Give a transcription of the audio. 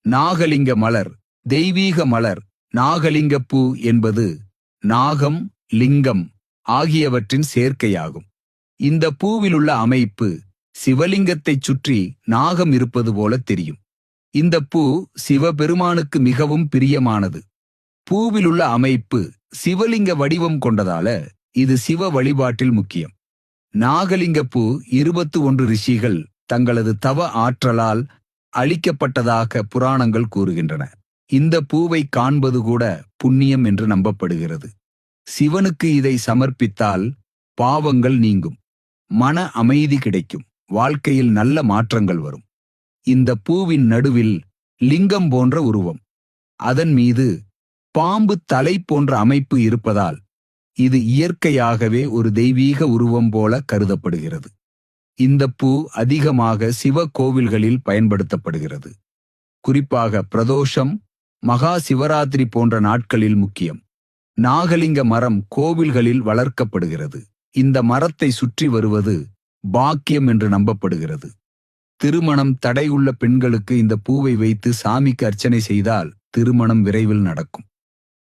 நாகலிங்க மலர், தெய்வீக மலர். நாகலிங்கப்பூ என்பது நாகம், லிங்கம் ஆகியவற்றின் சேர்க்கையாகும். இந்த பூவிலுள்ள அமைப்பு சிவலிங்கத்தைச் சுற்றி நாகம் இருப்பது போல தெரியும். இந்த பூ சிவபெருமானுக்கு மிகவும் பிரியமானது. பூவிலுள்ள அமைப்பு சிவலிங்க வடிவம் கொண்டதால இது சிவ வழிபாட்டில் முக்கியம். நாகலிங்க பூ 21 ரிஷிகள் தங்களது தவ ஆற்றலால் அளிக்கப்பட்டதாக புராணங்கள் கூறுகின்றன. இந்த பூவை காண்பது கூட புண்ணியம் என்று நம்பப்படுகிறது. சிவனுக்கு இதை சமர்ப்பித்தால் பாவங்கள் நீங்கும், மன அமைதி கிடைக்கும், வாழ்க்கையில் நல்ல மாற்றங்கள் வரும். இந்த பூவின் நடுவில் லிங்கம் போன்ற உருவம், அதன் மீது பாம்பு தலை போன்ற அமைப்பு இருப்பதால் இது இயற்கையாகவே ஒரு தெய்வீக உருவம் போல கருதப்படுகிறது. இந்த பூ அதிகமாக சிவ கோவில்களில் பயன்படுத்தப்படுகிறது. குறிப்பாக பிரதோஷம், மகா சிவராத்திரி போன்ற நாட்களில் முக்கியம். நாகலிங்க மரம் கோவில்களில் வளர்க்கப்படுகிறது. இந்த மரத்தை சுற்றி வருவது பாக்கியம் என்று நம்பப்படுகிறது. திருமணம் தடையுள்ள பெண்களுக்கு இந்த பூவை வைத்து சாமிக்கு அர்ச்சனை செய்தால் திருமணம் விரைவில் நடக்கும்.